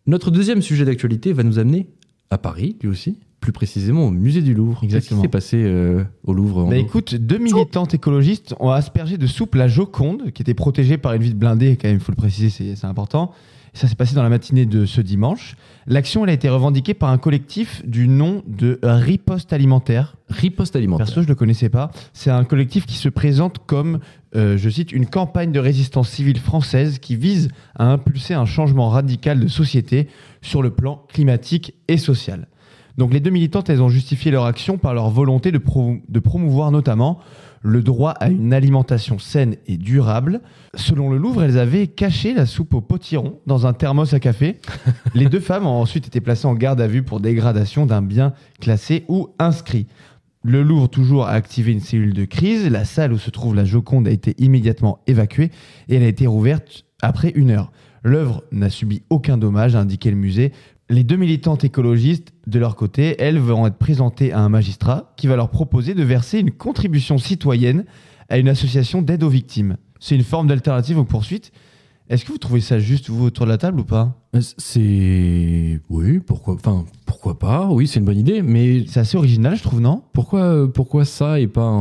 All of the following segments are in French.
Notre deuxième sujet d'actualité va nous amener à Paris, lui aussi, plus précisément au musée du Louvre. Exactement. Qu'est-ce qui s'est passé au Louvre Écoute, 2 militantes écologistes ont aspergé de soupe la Joconde, qui était protégée par une vitre blindée, quand même, il faut le préciser, c'est important. Et ça s'est passé dans la matinée de ce dimanche. L'action elle a été revendiquée par un collectif du nom de Riposte Alimentaire. Riposte Alimentaire. Perso, je ne le connaissais pas. C'est un collectif qui se présente comme, je cite, une campagne de résistance civile française qui vise à impulser un changement radical de société sur le plan climatique et social. Donc les 2 militantes, elles ont justifié leur action par leur volonté de promouvoir notamment le droit à une alimentation saine et durable. Selon le Louvre, elles avaient caché la soupe au potiron dans un thermos à café. Les 2 femmes ont ensuite été placées en garde à vue pour dégradation d'un bien classé ou inscrit. Le Louvre, toujours, a activé une cellule de crise. La salle où se trouve la Joconde a été immédiatement évacuée et elle a été rouverte après 1 heure. L'œuvre n'a subi aucun dommage, a indiqué le musée. Les 2 militantes écologistes, de leur côté, elles vont être présentées à un magistrat qui va leur proposer de verser une contribution citoyenne à une association d'aide aux victimes. C'est une forme d'alternative aux poursuites. Est-ce que vous trouvez ça juste, vous, autour de la table ou pas ? Oui, pourquoi pas, oui, c'est une bonne idée, mais... C'est assez original, je trouve, non ? Pourquoi ça et pas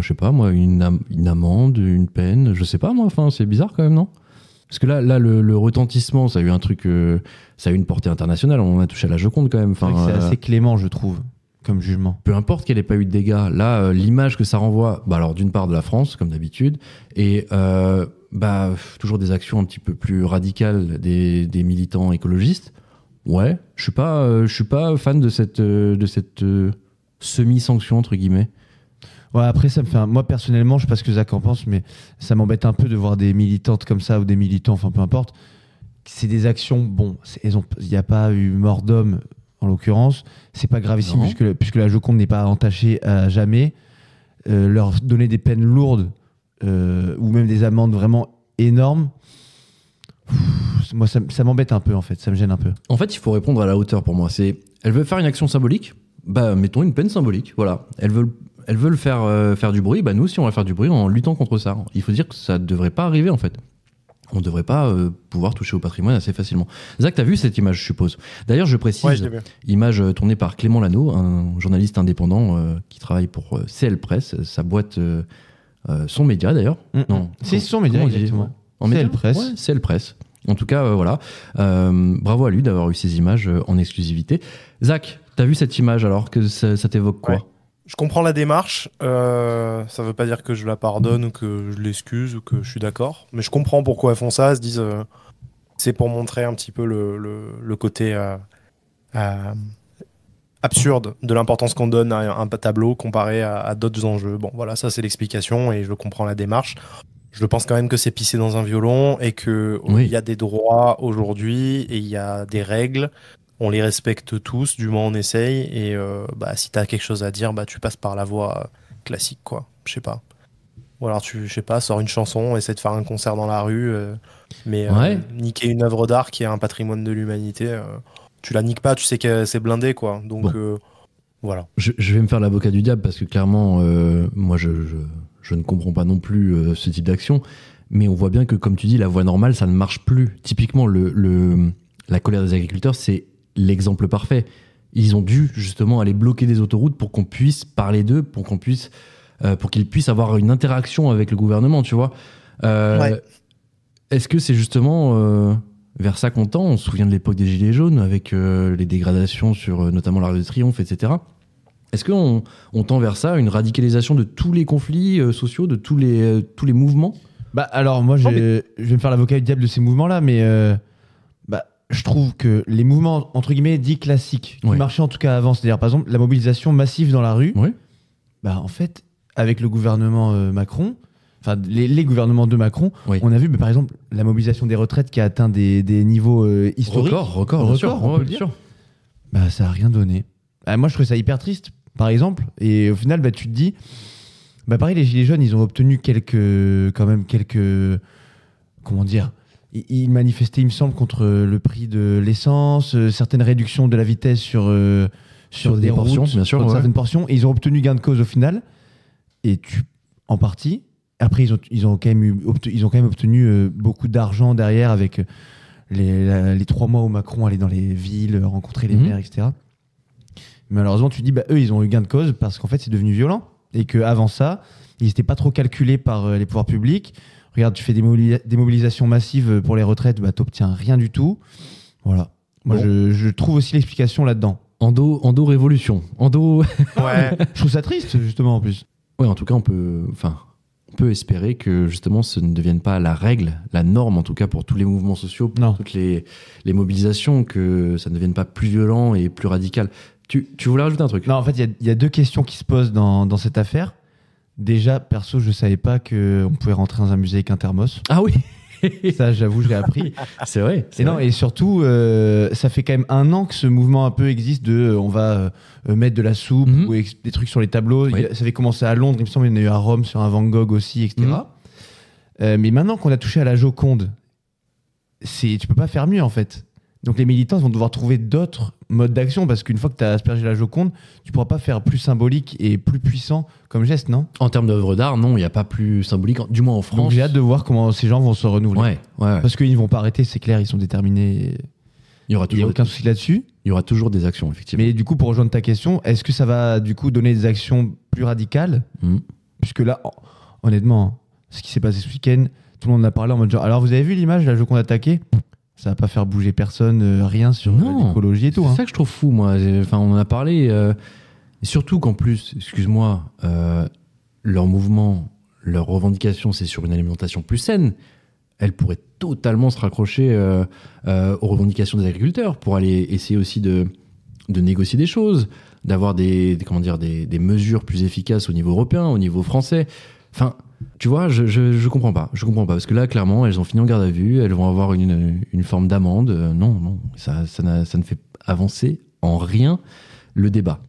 je sais pas, moi, une amende, une peine, je sais pas, moi, c'est bizarre quand même, non ? Parce que là le retentissement, ça a eu un truc, ça a eu une portée internationale. On a touché à la Joconde quand même. C'est assez clément, je trouve, comme jugement. Peu importe qu'elle ait pas eu de dégâts. Là, l'image que ça renvoie, alors d'une part de la France, comme d'habitude, et toujours des actions un petit peu plus radicales des militants écologistes. Ouais, je suis pas fan de cette semi-sanction entre guillemets. Ouais, après, ça me fait moi, personnellement, je sais pas ce que Zach en pense, mais ça m'embête un peu de voir des militantes comme ça, ou des militants, enfin, peu importe. C'est des actions, il n'y a pas eu mort d'homme, en l'occurrence. C'est pas gravissime, puisque la Joconde n'est pas entachée à jamais. Leur donner des peines lourdes, ou même des amendes vraiment énormes, moi, ça m'embête un peu, en fait. Ça me gêne un peu. En fait, il faut répondre à la hauteur, pour moi. Elle veut faire une action symbolique, mettons une peine symbolique, voilà. Elle veut faire du bruit, nous aussi on va faire du bruit en luttant contre ça. Il faut dire que ça ne devrait pas arriver en fait. On ne devrait pas pouvoir toucher au patrimoine assez facilement. Zach, tu as vu cette image, je suppose. D'ailleurs, je précise, ouais, je l'ai vu. Image tournée par Clément Lano, un journaliste indépendant qui travaille pour CL Presse, sa boîte, son média d'ailleurs. Non, c'est son média, exactement. CL Presse. Ouais, CL Presse. En tout cas, voilà. Bravo à lui d'avoir eu ces images en exclusivité. Zach, tu as vu cette image alors que ça t'évoque quoi ? Ouais. Je comprends la démarche, ça veut pas dire que je la pardonne ou que je l'excuse ou que je suis d'accord, mais je comprends pourquoi elles font ça, elles se disent c'est pour montrer un petit peu le côté absurde de l'importance qu'on donne à un tableau comparé à d'autres enjeux. Bon voilà, ça c'est l'explication et je comprends la démarche. Je pense quand même que c'est pisser dans un violon et que y a des droits aujourd'hui et il y a des règles. On les respecte tous, du moins on essaye, et si t'as quelque chose à dire, tu passes par la voie classique, quoi. Je sais pas. Ou alors sors une chanson, essaie de faire un concert dans la rue, niquer une œuvre d'art qui est un patrimoine de l'humanité, tu la niques pas, tu sais que c'est blindé, quoi. Donc voilà. Je vais me faire l'avocat du diable parce que clairement, moi je ne comprends pas non plus ce type d'action, mais on voit bien que, comme tu dis, la voie normale, ça ne marche plus. Typiquement, la colère des agriculteurs, c'est l'exemple parfait. Ils ont dû justement aller bloquer des autoroutes pour qu'on puisse parler d'eux, pour qu'ils puissent avoir une interaction avec le gouvernement, tu vois. Est-ce que c'est justement vers ça qu'on tend ? On se souvient de l'époque des Gilets jaunes avec les dégradations sur notamment l'Arc de Triomphe, etc. Est-ce qu'on tend vers ça, une radicalisation de tous les conflits sociaux, de tous les mouvements ? Alors moi, je vais me faire l'avocat du diable de ces mouvements-là, mais je trouve que les mouvements, entre guillemets, dits classiques, qui marchaient en tout cas avant, c'est-à-dire par exemple la mobilisation massive dans la rue, en fait, avec le gouvernement Macron, enfin les gouvernements de Macron, on a vu par exemple la mobilisation des retraites qui a atteint des niveaux historiques. Record, bien sûr. Ça n'a rien donné. Moi, je trouve ça hyper triste, par exemple, et au final, tu te dis, pareil, les Gilets jaunes, ils ont obtenu quelques, comment dire, ils manifestaient, il me semble, contre le prix de l'essence, certaines réductions de la vitesse sur des portions, routes, bien sûr, certaines portions, et ils ont obtenu gain de cause au final. Et en partie, après, ils ont quand même obtenu beaucoup d'argent derrière avec les 3 mois où Macron allait dans les villes, rencontrer les maires, etc. Mais malheureusement, tu dis, eux, ils ont eu gain de cause parce qu'en fait, c'est devenu violent. Et qu'avant ça, ils n'étaient pas trop calculés par les pouvoirs publics. Regarde, tu fais des mobilisations massives pour les retraites, t'obtiens rien du tout. Voilà. Moi, je trouve aussi l'explication là-dedans. Endo révolution. Endo. Ouais. Je trouve ça triste, justement, en plus. Ouais, en tout cas, on peut espérer que justement ce ne devienne pas la règle, la norme en tout cas pour tous les mouvements sociaux, pour toutes les mobilisations, que ça ne devienne pas plus violent et plus radical. Tu voulais rajouter un truc? Non, en fait, il y a 2 questions qui se posent dans cette affaire. Déjà, perso, je savais pas qu'on pouvait rentrer dans un musée avec un thermos. Ah oui. Ça, j'avoue, je l'ai appris. C'est vrai. Et surtout, ça fait quand même 1 an que ce mouvement un peu existe de on va mettre de la soupe ou des trucs sur les tableaux. Oui. Ça avait commencé à Londres, il me semble, il y en a eu à Rome sur un Van Gogh aussi, etc. Mais maintenant qu'on a touché à la Joconde, tu peux pas faire mieux en fait. Donc les militants vont devoir trouver d'autres modes d'action parce qu'une fois que tu as aspergé la Joconde, tu pourras pas faire plus symbolique et plus puissant comme geste, non? En termes d'œuvres d'art, non, il n'y a pas plus symbolique, du moins en France. Donc j'ai hâte de voir comment ces gens vont se renouveler. Ouais. Parce qu'ils vont pas arrêter, c'est clair, ils sont déterminés. Il y a aucun souci là-dessus. Il y aura toujours des actions, effectivement. Mais du coup, pour rejoindre ta question, est-ce que ça va du coup donner des actions plus radicales? Puisque là, honnêtement, ce qui s'est passé ce week-end, tout le monde en a parlé en mode genre, alors vous avez vu l'image de la Joconde attaquée? Ça va pas faire bouger personne, rien sur l'écologie et tout. C'est ça que je trouve fou, moi. Enfin, on en a parlé. Et surtout qu'en plus, excuse-moi, leur mouvement, leur revendication, c'est sur une alimentation plus saine. Elle pourrait totalement se raccrocher aux revendications des agriculteurs pour aller essayer aussi de négocier des choses, d'avoir des mesures plus efficaces au niveau européen, au niveau français. Enfin, tu vois, je comprends pas. Je comprends pas. Parce que là, clairement, elles ont fini en garde à vue, elles vont avoir une forme d'amende. Non, ça ne fait avancer en rien le débat.